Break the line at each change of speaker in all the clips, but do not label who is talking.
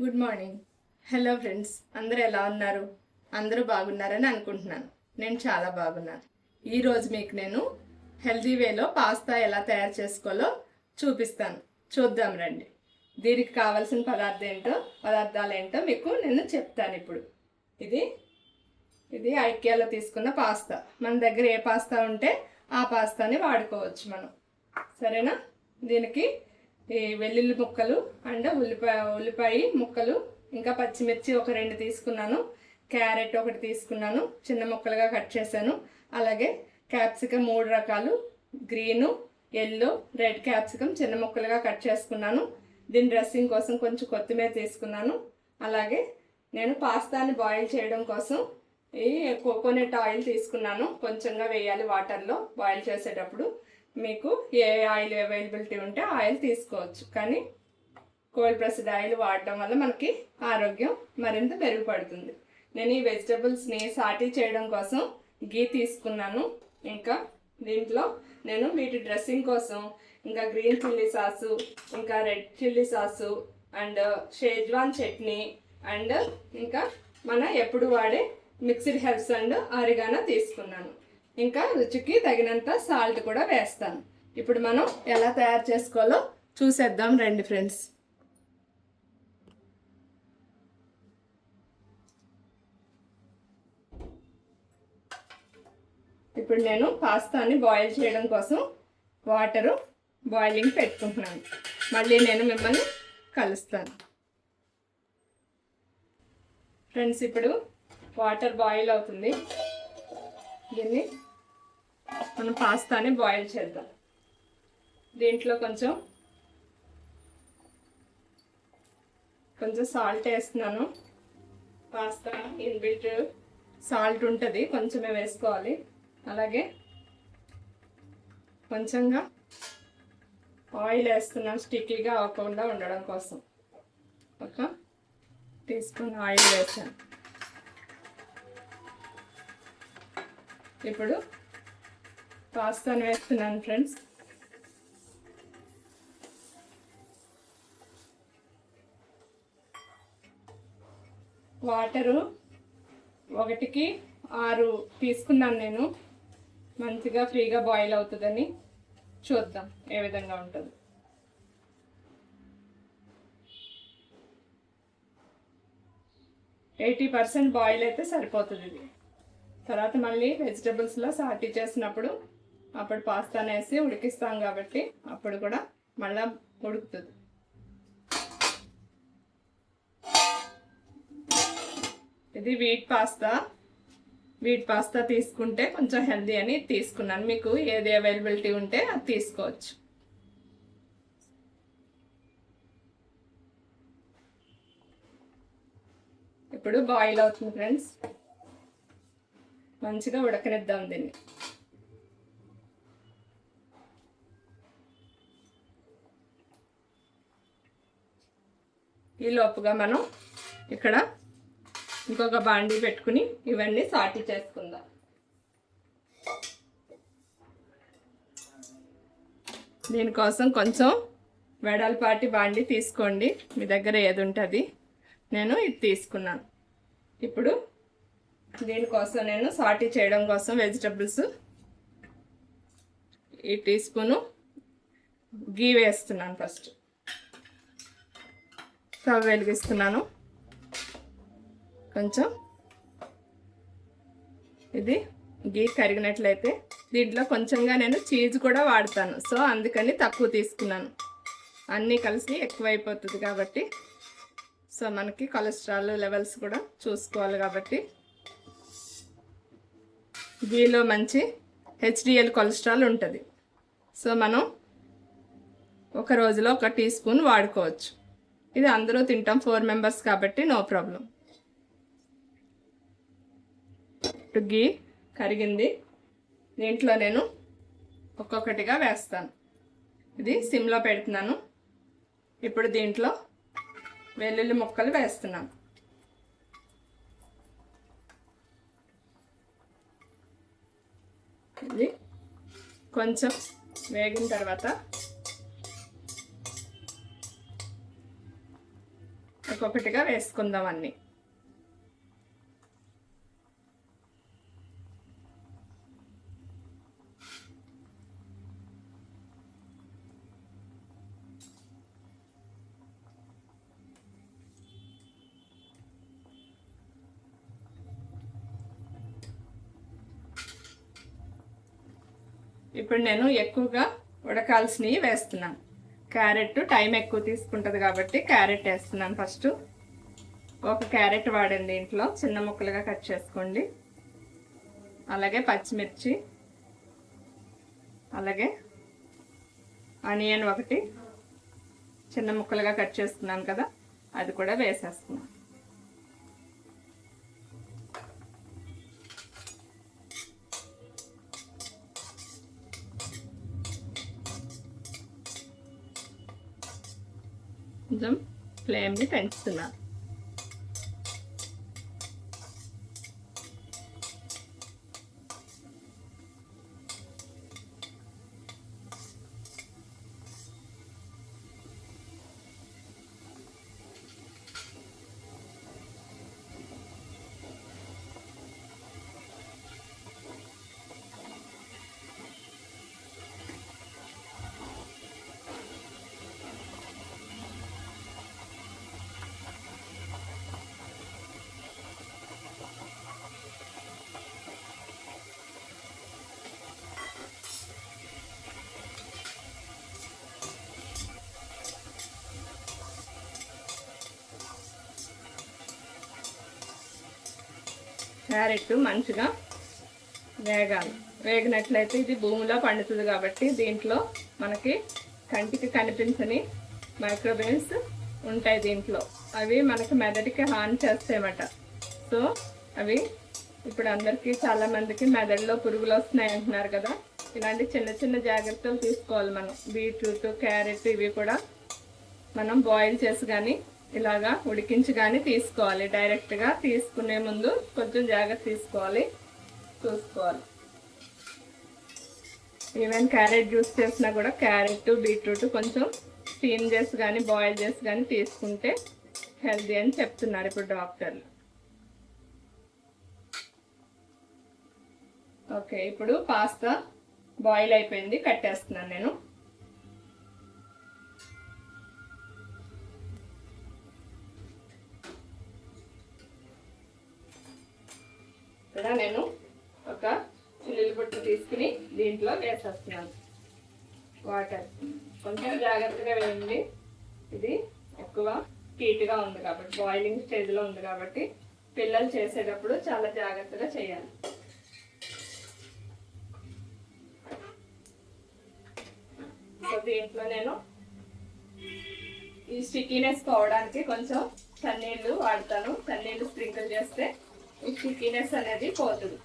Good morning. Hello friends, అందరూ ఎలా ఉన్నారు? అందరూ బాగున్నారని అనుకుంటున్నాను. నేను చాలా బాగున్నాను. ఈరోజు మీకు నేను హెల్తీ వేలో పాస్తా ఎలా తయారు చేసుకోవాలో చూపిస్తాను. చూద్దాం రండి. దీనికి కావాల్సిన పదార్థాలు ఏంటో మీకు నేను చెప్తాను ఇప్పుడు. ఇది ఐకియాలో తీసుకున్న పాస్తా. మన దగ్గర ఏ పాస్తా ఉంటే ఆ పాస్తాని వాడుకోవచ్చు మనం. సరేనా? దీనికి ఈ వెల్లుల్లి ముక్కలు అండ్ ఉల్లిపాయ ముక్కలు, ఇంకా పచ్చిమిర్చి ఒక 2 తీసుకున్నాను, క్యారెట్ ఒకటి తీసుకున్నాను, చిన్న ముక్కలుగా కట్ చేశాను. అలాగే క్యాప్సికమ్ 3 రకాలు, గ్రీను, ఎల్లో, రెడ్ క్యాప్సికమ్ చిన్న ముక్కలుగా కట్ చేసుకున్నాను. దీని డ్రెస్సింగ్ కోసం కొంచెం కొత్తిమీర తీసుకున్నాను. అలాగే నేను పాస్తాని బాయిల్ చేయడం కోసం ఈ కోకోనట్ ఆయిల్ తీసుకున్నాను. కొంచెంగా వేయాలి వాటర్లో బాయిల్ చేసేటప్పుడు. మీకు ఏ ఆయిల్ అవైలబిలిటీ ఉంటే ఆయిల్ తీసుకోవచ్చు, కానీ కోల్డ్ ప్రెస్డ్ ఆయిల్ వాడడం వల్ల మనకి ఆరోగ్యం మరింత మెరుగుపడుతుంది. నేను ఈ వెజిటబుల్స్ని సాటీ చేయడం కోసం గీ తీసుకున్నాను. ఇంకా దీంట్లో నేను వీటి డ్రెస్సింగ్ కోసం ఇంకా గ్రీన్ చిల్లీ సాసు, ఇంకా red chilli sauce and Schezwan chutney and ఇంకా మన ఎప్పుడు వాడే మిక్స్డ్ హెర్బ్స్ అండ్ ఆరిగానో తీసుకున్నాను. ఇంకా రుచికి తగినంత సాల్ట్ కూడా వేస్తాను. ఇప్పుడు మనం ఎలా తయారు చేసుకోవాలో చూసేద్దాం రండి ఫ్రెండ్స్. ఇప్పుడు నేను పాస్తాని బాయిల్ చేయడం కోసం వాటరు బాయిలింగ్ పెట్టుకుంటున్నాను. మళ్ళీ నేను మిమ్మల్ని కలుస్తాను ఫ్రెండ్స్. ఇప్పుడు వాటర్ బాయిల్ అవుతుంది. దీన్ని మనం పాస్తాని బాయిల్ చేద్దాం. దీంట్లో కొంచెం సాల్ట్ వేస్తున్నాను. పాస్తా ఇన్బిల్ట్ సాల్ట్ ఉంటుంది, కొంచెమే వేసుకోవాలి. అలాగే కొంచెంగా ఆయిల్ వేస్తున్నాను, స్టిక్కీగా అవ్వకుండా ఉండడం కోసం. 1 టీ స్పూన్ ఆయిల్ వేసాను. ఇప్పుడు పాస్తాను వేస్తున్నాను ఫ్రెండ్స్. వాటరు 1కి 6 తీసుకున్నాను నేను. మంచిగా ఫ్రీగా బాయిల్ అవుతుందని చూద్దాం ఏ విధంగా ఉంటుంది. %80 బాయిల్ అయితే సరిపోతుంది. ఇది తర్వాత మళ్ళీ వెజిటబుల్స్లో సాటీ చేసినప్పుడు అప్పుడు పాస్తాను వేసి ఉడికిస్తాం కాబట్టి అప్పుడు కూడా మళ్ళీ ఉడుకుతుంది. ఇది వీట్ పాస్తా తీసుకుంటే కొంచెం హెల్దీ అని తీసుకున్నాను. మీకు ఏది అవైలబిలిటీ ఉంటే అది తీసుకోవచ్చు. ఇప్పుడు బాయిల్ అవుతుంది ఫ్రెండ్స్. మంచిగా ఉడకనిద్దాం దీన్ని. ఈ లోపుగా మనం ఇక్కడ ఇంకొక బాండీ పెట్టుకుని ఇవన్నీ సాటీ చేసుకుందాం. దీనికోసం కొంచెం వెడల్పాటి బాండీ తీసుకోండి, మీ దగ్గర ఏది ఉంటుంది. నేను ఇది తీసుకున్నాను. ఇప్పుడు దీనికోసం నేను సాటీ చేయడం కోసం వెజిటబుల్స్ ఈ టీ స్పూను గీ వేస్తున్నాను. ఫస్ట్ స్టవ్ వెలిగిస్తున్నాను. కొంచెం ఇది గీ కరిగినట్లయితే దీంట్లో కొంచెంగా నేను చీజ్ కూడా వాడతాను. సో అందుకని తక్కువ తీసుకున్నాను. అన్నీ కలిసి ఎక్కువైపోతుంది కాబట్టి, సో మనకి కొలెస్ట్రాల్ లెవెల్స్ కూడా చూసుకోవాలి కాబట్టి గీలో మంచి HDL కొలెస్ట్రాల్ ఉంటుంది. సో మనం ఒక రోజులో 1 టీ స్పూన్ వాడుకోవచ్చు. ఇది అందరూ తింటాం, 4 మెంబర్స్ కాబట్టి నో ప్రాబ్లం. గీ కరిగింది. దీంట్లో నేను ఒక్కొక్కటిగా వేస్తాను. ఇది సిమ్లో పెడుతున్నాను. ఇప్పుడు దీంట్లో వెల్లుల్లి ముక్కలు వేస్తున్నాను. ఇది కొంచెం వేగిన తర్వాత ఒక్కొక్కటిగా వేసుకుందాం అన్నీ. ఇప్పుడు నేను ఎక్కువగా ఉడకాల్సినవి వేస్తున్నాను. క్యారెట్ టైం ఎక్కువ తీసుకుంటుంది కాబట్టి క్యారెట్ వేస్తున్నాను. ఫస్ట్ ఒక క్యారెట్ వాడండి, దీంట్లో చిన్న ముక్కలుగా కట్ చేసుకోండి. అలాగే పచ్చిమిర్చి, అలాగే ఆనియన్ ఒకటి చిన్న ముక్కలుగా కట్ చేసుకున్నాను కదా, అది కూడా వేసేస్తున్నాను. కొంచెం ఫ్లేమ్ని పెంచుతున్నాను. క్యారెట్ మంచిగా వేగాలి. వేగినట్లయితే ఇది భూమిలో పండుతుంది కాబట్టి దీంట్లో మనకి కంటికి కనిపించని మైక్రోవేవ్స్ ఉంటాయి దీంట్లో. అవి మనకి మెదడుకి హాని చేస్తాయన్నమాట. సో అవి ఇప్పుడు అందరికీ చాలామందికి మెదడులో పురుగులు వస్తున్నాయి అంటున్నారు కదా, ఇలాంటి చిన్న చిన్న జాగ్రత్తలు తీసుకోవాలి మనం. బీట్రూట్, క్యారెట్ ఇవి కూడా మనం బాయిల్ చేసి కానీ ఇలాగా ఉడికించి కానీ తీసుకోవాలి. డైరెక్ట్గా తీసుకునే ముందు కొంచెం జాగ్రత్త తీసుకోవాలి, చూసుకోవాలి. ఈవెన్ క్యారెట్ జ్యూస్ చేసినా కూడా క్యారెట్, బీట్రూట్ కొంచెం స్టీమ్ చేసి కానీ బాయిల్ చేసి కానీ తీసుకుంటే హెల్దీ అని చెప్తున్నారు ఇప్పుడు డాక్టర్లు. ఓకే, ఇప్పుడు పాస్తా బాయిల్ అయిపోయింది, కట్టేస్తున్నాను నేను. ఇక్కడ నేను ఒక చిల్లులు బుట్ట తీసుకుని దీంట్లో వేసేస్తున్నాను. వాటర్ కొంచెం జాగ్రత్తగా వేయండి, ఇది ఎక్కువ హీట్గా ఉంది కాబట్టి, బాయిలింగ్ స్టేజ్లో ఉంది కాబట్టి పిల్లలు చేసేటప్పుడు చాలా జాగ్రత్తగా చేయాలి. సో దీంట్లో నేను ఈ స్టిక్కీనెస్ పోవడానికి కొంచెం చన్నీళ్ళు వాడతాను. చన్నీళ్ళు స్ప్రింకిల్ చేస్తే ఈ స్టిక్కీనెస్ అనేది పోతుంది.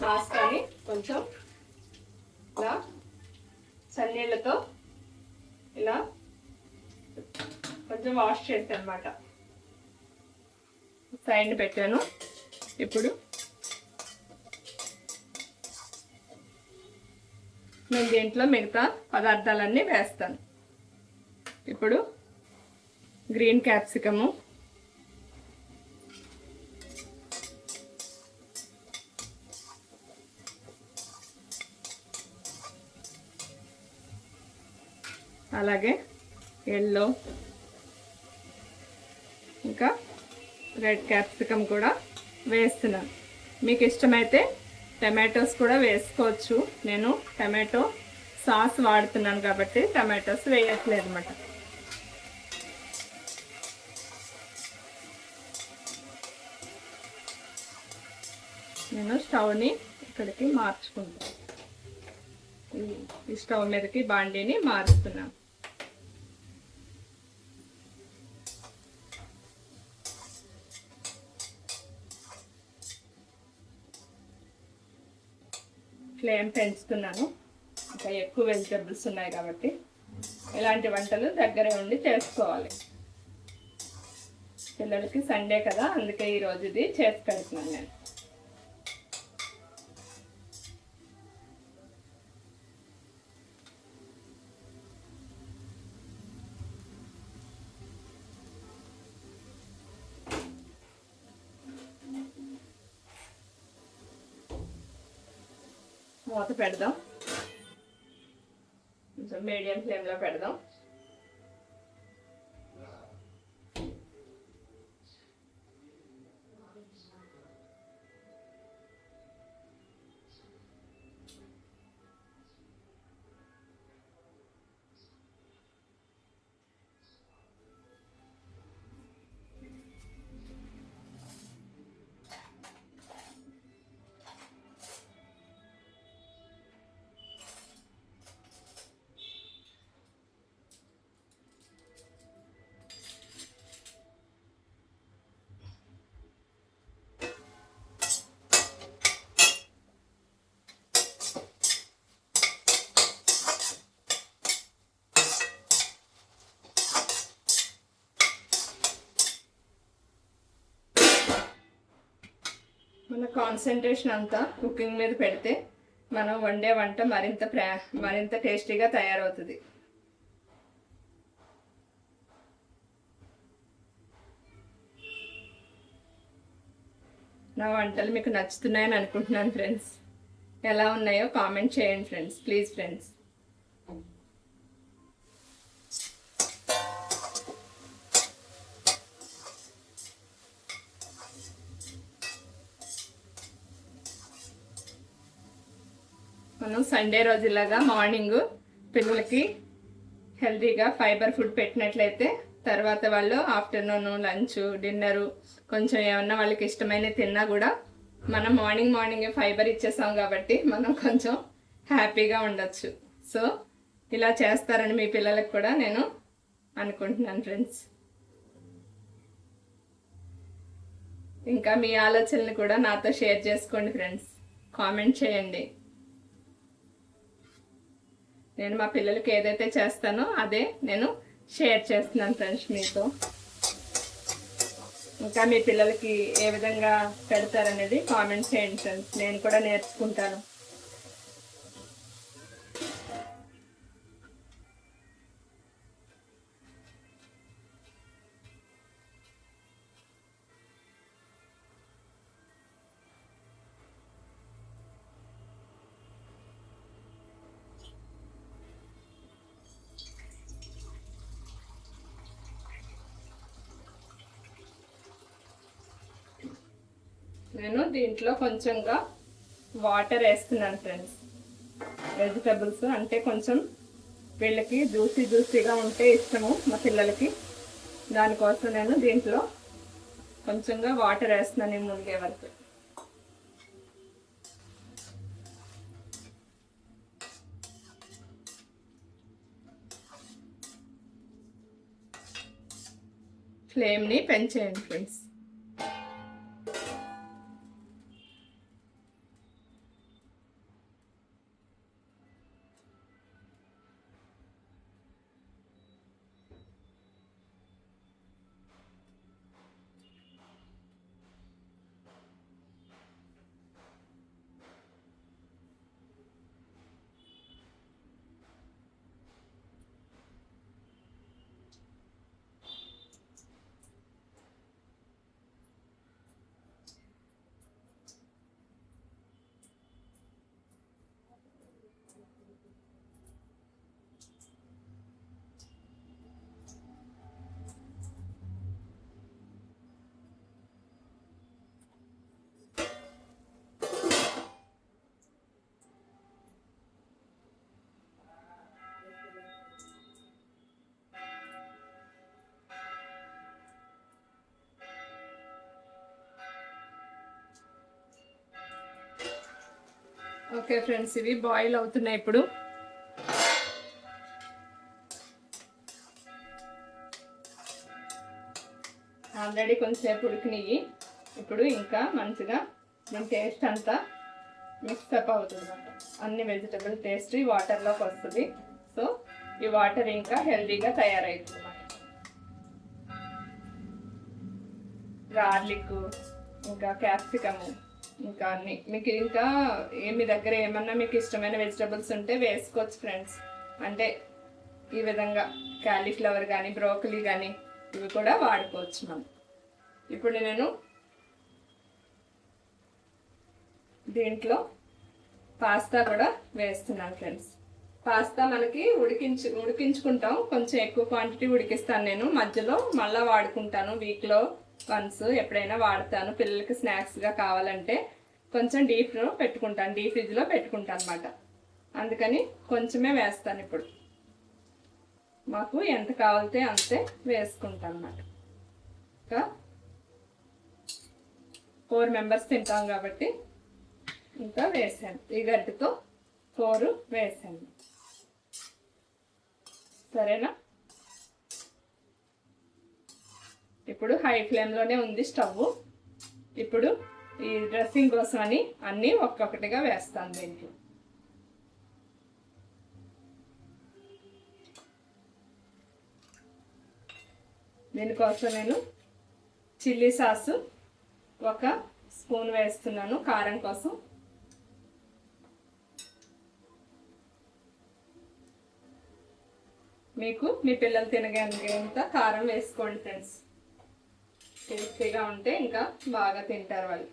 పాస్తాని కొంచెం ఇలా చన్నీళ్ళతో ఇలా కొంచెం వాష్ చేస్తాను అన్నమాట. సైడ్ పెట్టాను. ఇప్పుడు నేను దీంట్లో మిగతా పదార్థాలన్నీ వేస్తాను. ఇప్పుడు గ్రీన్ క్యాప్సికము, అలాగే ఎల్లో, ఇంకా రెడ్ క్యాప్సికమ్ కూడా వేస్తున్నాను. మీకు ఇష్టమైతే టమాటోస్ కూడా వేసుకోవచ్చు. నేను టమాటో సాస్ వాడుతున్నాను కాబట్టి టమాటోస్ వేయట్లేదు అన్నమాట. నేను స్టవ్ని ఇక్కడికి మార్చుకుంటాను. ఈ స్టవ్ మీదకి బాండీని మారుస్తున్నాను. ఫ్లేమ్ పెంచుతున్నాను. ఇంకా ఎక్కువ వెజిటబుల్స్ ఉన్నాయి కాబట్టి ఇలాంటి వంటలు దగ్గరే ఉండి చేసుకోవాలి. పిల్లలకి సండే కదా, అందుకే ఈరోజు ఇది చేసి పెడుతున్నాను నేను. మూత పెడదాం, కొంచెం మీడియం ఫ్లేమ్లో పెడదాం. మన కాన్సన్ట్రేషన్ అంతా కుకింగ్ మీద పెడితే మనం వండే వంట మరింత టేస్టీగా తయారవుతుంది. నా వంటలు మీకు నచ్చుతున్నాయని అనుకుంటున్నాను ఫ్రెండ్స్. ఎలా ఉన్నాయో కామెంట్ చేయండి ఫ్రెండ్స్, ప్లీజ్ ఫ్రెండ్స్. మనం సండే రోజు ఇలాగా మార్నింగ్ పిల్లలకి హెల్తీగా ఫైబర్ ఫుడ్ పెట్టినట్లయితే తర్వాత వాళ్ళు ఆఫ్టర్నూన్ లంచ్ డిన్నరు కొంచెం ఏమన్నా వాళ్ళకి ఇష్టమైన తిన్నా కూడా మనం మార్నింగే ఫైబర్ ఇచ్చేసాం కాబట్టి మనం కొంచెం హ్యాపీగా ఉండొచ్చు. సో ఇలా చేస్తారని మీ పిల్లలకు కూడా నేను అనుకుంటున్నాను ఫ్రెండ్స్. ఇంకా మీ ఆలోచనలు కూడా నాతో షేర్ చేసుకోండి ఫ్రెండ్స్, కామెంట్ చేయండి. నేను మా పిల్లలకి ఏదైతే చేస్తానో అదే నేను షేర్ చేస్తున్నాను ఫ్రెండ్స్ మీతో. ఇంకా మీ పిల్లలకి ఏ విధంగా పెడతారనేది కామెంట్ చేయండి ఫ్రెండ్స్, నేను కూడా నేర్చుకుంటాను. నేను దీంట్లో కొంచెంగా వాటర్ వేస్తున్నాను ఫ్రెండ్స్. వెజిటబుల్స్ అంటే కొంచెం వీళ్ళకి జ్యూసీగా ఉంటే ఇష్టము మా పిల్లలకి, దానికోసం నేను దీంట్లో కొంచెంగా వాటర్ వేస్తున్నాను ఈ మునిగే వరకు. ఫ్లేమ్ని పెంచేయండి ఫ్రెండ్స్. ఓకే ఫ్రెండ్స్, ఇవి బాయిల్ అవుతున్నాయి. ఇప్పుడు ఆల్రెడీ కొంచెంసేపు ఉడికినాయి. ఇప్పుడు ఇంకా మంచిగా దీని టేస్ట్ అంతా మిక్సప్ అవుతుంది అన్నమాట. అన్ని వెజిటబుల్ టేస్ట్ ఈ వాటర్లోకి వస్తుంది. సో ఈ వాటర్ ఇంకా హెల్తీగా తయారవుతుంది అన్నమాట. గార్లిక్, ఇంకా క్యాప్సికము, ఇంకా అన్ని మీకు ఇంకా మీ దగ్గర ఏమన్నా మీకు ఇష్టమైన వెజిటబుల్స్ ఉంటే వేసుకోవచ్చు ఫ్రెండ్స్. అంటే ఈ విధంగా కాలీఫ్లవర్ కానీ బ్రోకలీ కానీ ఇవి కూడా వాడుకోవచ్చు మనం. ఇప్పుడు నేను దీంట్లో పాస్తా కూడా వేస్తున్నాను ఫ్రెండ్స్. పాస్తా మనకి ఉడికించుకుంటాం. కొంచెం ఎక్కువ క్వాంటిటీ ఉడికిస్తాను నేను. మధ్యలో మళ్ళీ వాడుకుంటాను. వీక్లో వన్స్ ఎప్పుడైనా వాడతాను. పిల్లలకి స్నాక్స్గా కావాలంటే కొంచెం డీప్ ఫ్రిడ్జ్లో పెట్టుకుంటాను అనమాట. అందుకని కొంచెమే వేస్తాను. ఇప్పుడు మాకు ఎంత కావాలితే అంతే వేసుకుంటాను అన్నమాట. ఇంకా 4 మెంబర్స్ తింటాం కాబట్టి ఇంకా వేసాను. ఈ గడ్డతో 4 వేసాను. సరేనా? ఇప్పుడు హై ఫ్లేమ్లోనే ఉంది స్టవ్. ఇప్పుడు ఈ డ్రెస్సింగ్ కోసం అని అన్నీ ఒక్కొక్కటిగా వేస్తాను దీంట్లో. దీనికోసం నేను చిల్లీ సాసు 1 స్పూన్ వేస్తున్నాను కారం కోసం. మీకు మీ పిల్లలు తినగలిగేంత కారం వేసుకోండి ఫ్రెండ్స్. టేస్టీగా ఉంటే ఇంకా బాగా తింటారు వాళ్ళు.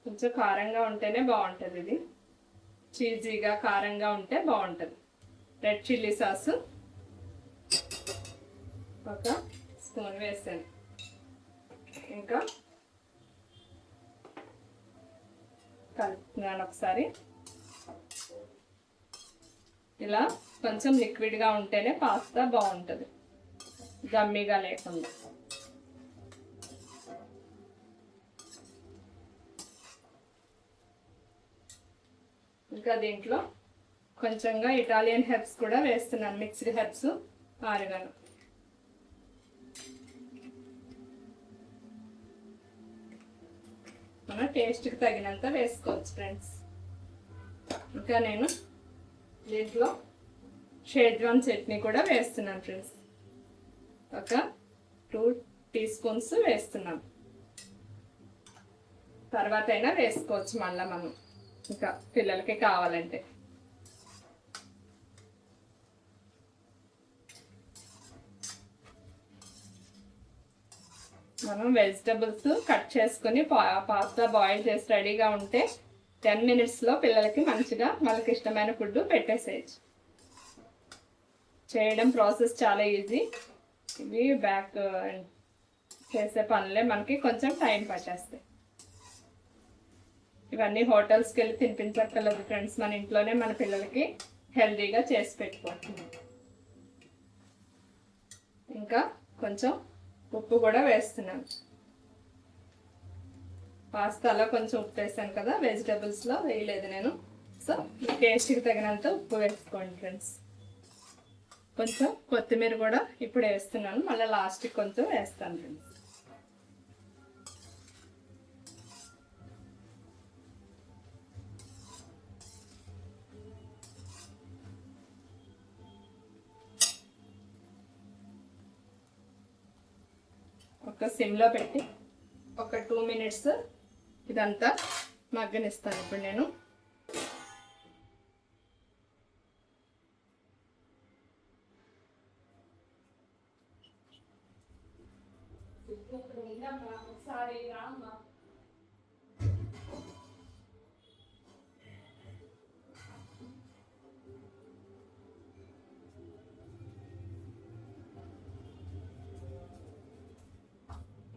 కొంచెం కారంగా ఉంటేనే బాగుంటుంది. ఇది చీజీగా కారంగా ఉంటే బాగుంటుంది. రెడ్ చిల్లీ సాసు 1 స్పూన్ వేసాను. ఇంకా కలుపుతున్నాను ఒకసారి. ఇలా కొంచెం లిక్విడ్గా ఉంటేనే పాస్తా బాగుంటుంది, గమ్మీగా లేకుండా. ఇంకా దీంట్లో కొంచెంగా ఇటాలియన్ హెర్బ్స్ కూడా వేస్తున్నాను. Mixed herbs, oregano. మన టేస్ట్కి తగినంత వేసుకోవచ్చు ఫ్రెండ్స్. ఇంకా నేను దీంట్లో షేజ్వాన్ చట్నీ కూడా వేస్తున్నాను ఫ్రెండ్స్. 2 టీ స్పూన్స్ వేస్తున్నాను. తర్వాత అయినా వేసుకోవచ్చు మళ్ళీ మనం, ఇంకా పిల్లలకి కావాలంటే. మనం వెజిటబుల్స్ కట్ చేసుకుని పాస్తా బాయిల్ చేసి రెడీగా ఉంటే 10 మినిట్స్లో పిల్లలకి మంచిగా వాళ్ళకి ఇష్టమైన ఫుడ్ పెట్టేసేయచ్చు. చేయడం ప్రాసెస్ చాలా ఈజీ. ఇవి బ్యాక్ చేసే పనులే, మనకి కొంచెం టైం పట్టేస్తాయి. ఇవన్నీ హోటల్స్కి వెళ్ళి తినిపించక్కర్లేదు ఫ్రెండ్స్. మన ఇంట్లోనే మన పిల్లలకి హెల్తీగా చేసి పెట్టుకోవచ్చు. ఇంకా కొంచెం ఉప్పు కూడా వేస్తున్నాను. పాస్తాలో కొంచెం ఉప్పు వేసాను కదా, వెజిటబుల్స్లో వేయలేదు నేను. సో టేస్ట్కి తగినంత ఉప్పు వేసుకోండి ఫ్రెండ్స్. కొంచెం కొత్తిమీర కూడా ఇప్పుడు వేస్తున్నాను, మళ్ళీ లాస్ట్కి కొంచెం వేస్తాను ఫ్రెండ్స్. ఒక సిమ్లో పెట్టి ఒక 2 మినిట్స్ ఇదంతా మగ్గనిస్తాను ఇప్పుడు నేను.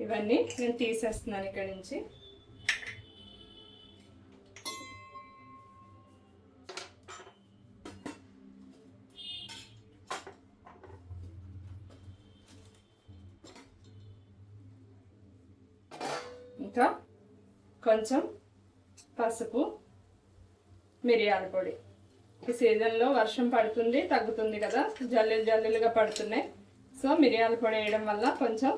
ఇవన్నీ నేను తీసేస్తున్నాను ఇక్కడ నుంచి. ఇంకా కొంచెం పసుపు, మిరియాల పొడి. ఈ సీజన్లో వర్షం పడుతుంది, తగ్గుతుంది కదా, జల్లులుగా పడుతున్నాయి. సో మిరియాల పొడి వేయడం వల్ల కొంచెం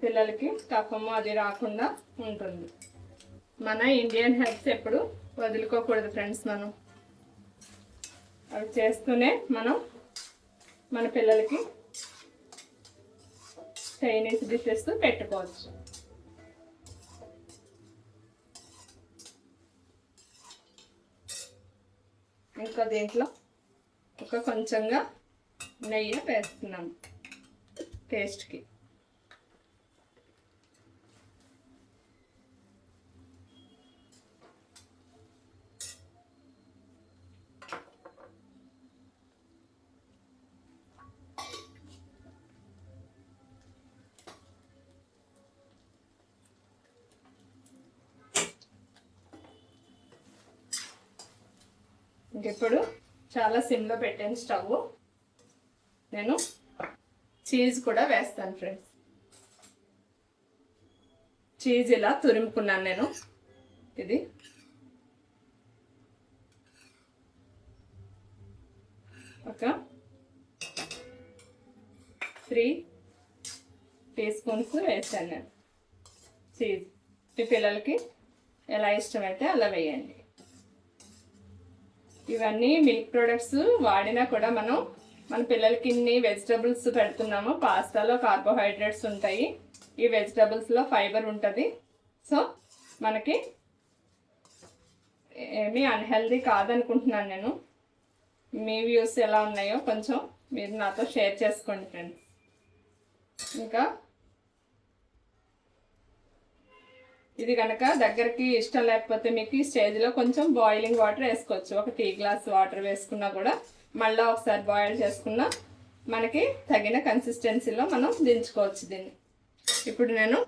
పిల్లలకి కఫము అది రాకుండా ఉంటుంది. మన ఇండియన్ హెర్బ్స్ ఎప్పుడు వదులుకోకూడదు ఫ్రెండ్స్. మనం అవి చేస్తూనే మనం మన పిల్లలకి చైనీస్ డిషెస్ పెట్టుకోవచ్చు. ఇంకా దీంట్లో కొంచెంగా నెయ్యి వేస్తున్నాము టేస్ట్కి. ఇప్పుడు చాలా సిమ్లో పెట్టాను స్టవ్. నేను చీజ్ కూడా వేస్తాను ఫ్రెండ్స్. చీజ్ ఇలా తురుముకున్నాను నేను. ఇది ఒక 3 టీ స్పూన్స్ వేసాను నేను చీజ్. మీ పిల్లలకి ఎలా ఇష్టమైతే అలా వేయండి. ఇవన్నీ మిల్క్ ప్రొడక్ట్స్ వాడినా కూడా మన పిల్లలకి ఇన్ని వెజిటబుల్స్ పెడుతున్నాము. పాస్తాలో కార్బోహైడ్రేట్స్ ఉంటాయి, ఈ వెజిటబుల్స్లో ఫైబర్ ఉంటుంది. సో మనకి ఏమీ అన్హెల్దీ కాదనుకుంటున్నాను నేను. మీ వ్యూస్ ఎలా ఉన్నాయో కొంచెం మీరు నాతో షేర్ చేసుకోండి ఫ్రెండ్స్. ఇంకా ఇది కనుక దగ్గరికి ఇష్టం లేకపోతే మీకు ఈ స్టేజ్లో కొంచెం బాయిలింగ్ వాటర్ వేసుకోవచ్చు. ఒక టీ గ్లాస్ వాటర్ వేసుకున్నా కూడా మళ్ళీ ఒకసారి బాయిల్ చేసుకున్నా మనకి తగిన కన్సిస్టెన్సీలో మనం దించుకోవచ్చు దీన్ని. ఇప్పుడు నేను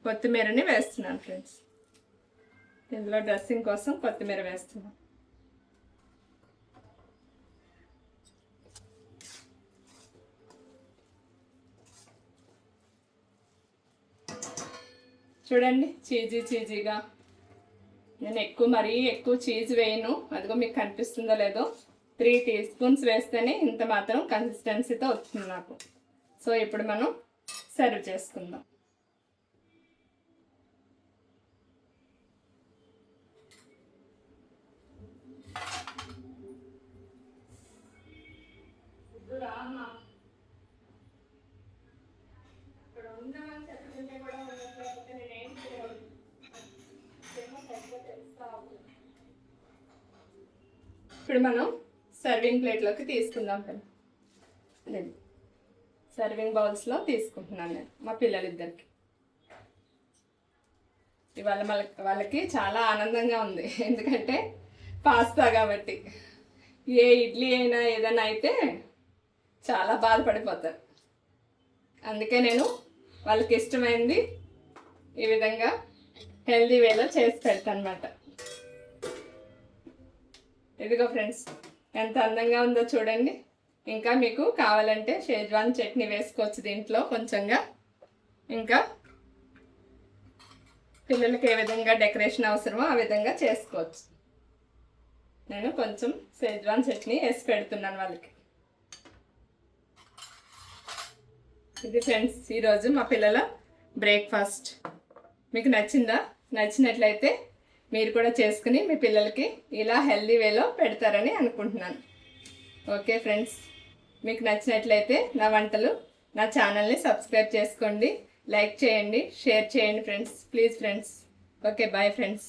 కొత్తిమీరని వేస్తున్నాను ఫ్రెండ్స్. ఇందులో డ్రెస్సింగ్ కోసం కొత్తిమీర వేస్తున్నాను. చూడండి చీజీగా. నేను మరీ ఎక్కువ చీజ్ వేయను. అదిగో మీకు కనిపిస్తుందో లేదో, 3 టీ స్పూన్స్ వేస్తేనే ఇంత మాత్రం కన్సిస్టెన్సీతో వస్తుంది నాకు. సో ఇప్పుడు మనం సర్వ్ చేసుకుందాం. ఇప్పుడు మనం సర్వింగ్ ప్లేట్లోకి తీసుకుందాం కదా. సర్వింగ్ బౌల్స్లో తీసుకుంటున్నాను నేను మా పిల్లలిద్దరికి. ఇవాళ వాళ్ళకి చాలా ఆనందంగా ఉంది, ఎందుకంటే పాస్తా కాబట్టి. ఏ ఇడ్లీ అయినా ఏదైనా అయితే చాలా బాధపడిపోతారు. అందుకే నేను వాళ్ళకి ఇష్టమైంది ఈ విధంగా హెల్దీ వేలో చేసి పెడతాను అన్నమాట. ఇదిగో ఫ్రెండ్స్, ఎంత అందంగా ఉందో చూడండి. ఇంకా మీకు కావాలంటే షేజ్వాన్ చట్నీ వేసుకోవచ్చు దీంట్లో కొంచెంగా. ఇంకా పిల్లలకి ఏ విధంగా డెకరేషన్ అవసరమో ఆ విధంగా చేసుకోవచ్చు. నేను కొంచెం షేజ్వాన్ చట్నీ వేసి పెడుతున్నాను వాళ్ళకి. ఇది ఫ్రెండ్స్ ఈరోజు మా పిల్లల బ్రేక్ఫాస్ట్. మీకు నచ్చిందా? నచ్చినట్లయితే మీరు కూడా చేసుకుని మీ పిల్లలకి ఇలా హెల్దీ వేలో పెడతారని అనుకుంటున్నాను. ఓకే ఫ్రెండ్స్, మీకు నచ్చినట్లయితే నా వంటలు నా ఛానల్ని సబ్స్క్రైబ్ చేసుకోండి, లైక్ చేయండి, షేర్ చేయండి friends. Please friends. Okay, bye friends.